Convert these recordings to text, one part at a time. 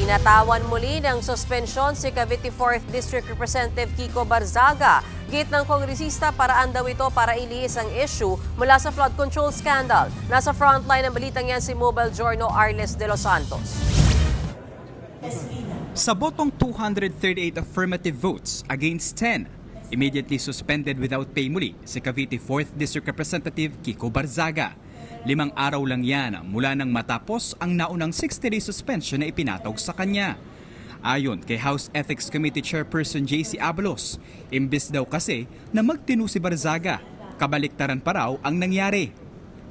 Binatawan muli ng suspensyon si Cavite 4th District Representative Kiko Barzaga. Gate ng kongresista paraan daw ito para iliis ang issue mula sa flood control scandal. Nasa frontline ng balitang yan si Mobile Journal Arles de los Santos. Sa botong 238 affirmative votes against 10, immediately suspended without pay muli si Cavite 4th District Representative Kiko Barzaga. 5 araw lang yan mula nang matapos ang naunang 60-day suspension na ipinataw sa kanya. Ayon kay House Ethics Committee Chairperson J.C. Abalos, imbes daw kasi na magtinu si Barzaga, kabaliktaran pa raw ang nangyari.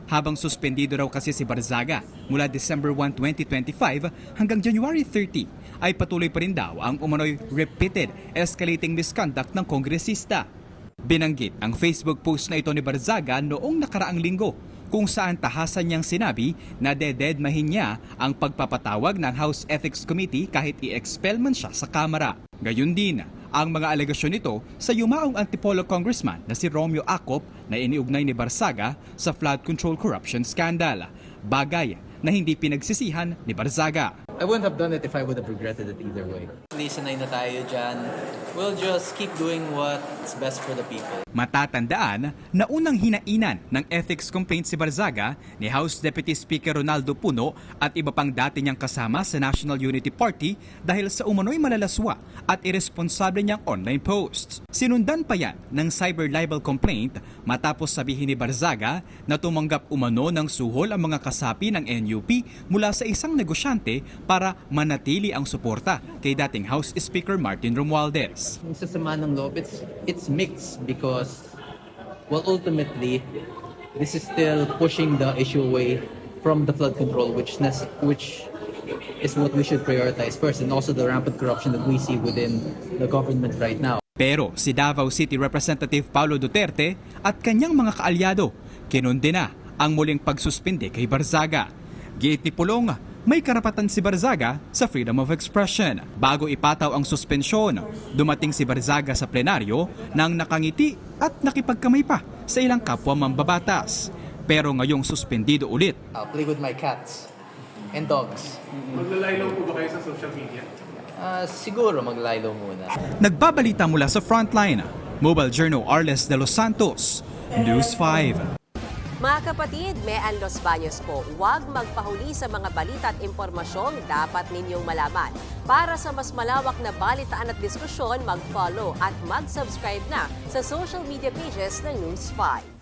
Habang suspendido raw kasi si Barzaga mula December 1, 2025 hanggang January 30, ay patuloy pa rin daw ang umano'y repeated escalating misconduct ng kongresista. Binanggit ang Facebook post na ito ni Barzaga noong nakaraang linggo, kung saan tahasan niyang sinabi na dededmahin niya ang pagpapatawag ng House Ethics Committee kahit i-expel man siya sa Kamara. Gayun din ang mga alegasyon nito sa yumaong Antipolo Congressman na si Romeo Acop na iniugnay ni Barzaga sa flood control corruption scandal. Bagay na hindi pinagsisihan ni Barzaga. I wouldn't have done it if I would have regretted it either way. Sanay na tayo dyan. We'll just keep doing what's best for the people. Matatandaan na unang hinainan ng ethics complaint si Barzaga ni House Deputy Speaker Ronaldo Puno at iba pang dati niyang kasama sa National Unity Party dahil sa umano'y malalaswa at irresponsable niyang online posts. Sinundan pa yan ng cyber libel complaint matapos sabihin ni Barzaga na tumanggap umano ng suhol ang mga kasapi ng NUP mula sa isang negosyante para manatili ang suporta kay dating House Speaker Martin Romualdez. Sa sama ng loob, it's mixed because, well, ultimately, this is still pushing the issue away from the flood control, which is what we should prioritize first, and also the rampant corruption that we see within the government right now. Pero si Davao City Representative Paulo Duterte at kanyang mga kaalyado kinundena ang muling pagsuspinde kay Barzaga. Giit ni Pulong, may karapatan si Barzaga sa freedom of expression. Bago ipataw ang suspensyon, dumating si Barzaga sa plenaryo nang nakangiti at nakipagkamay pa sa ilang kapwa mambabatas. Pero ngayong suspendido ulit. I'll play with my cats and dogs. Maglalaylaw po ba kayo sa social media? Siguro maglaylo muna. Nagbabalita mula sa Frontline, Mobile Journal Arles de los Santos, News 5. Mga kapatid, Mean Los Baños po, huwag magpahuli sa mga balita at impormasyong dapat ninyong malaman. Para sa mas malawak na balitaan at diskusyon, mag-follow at mag-subscribe na sa social media pages ng News 5.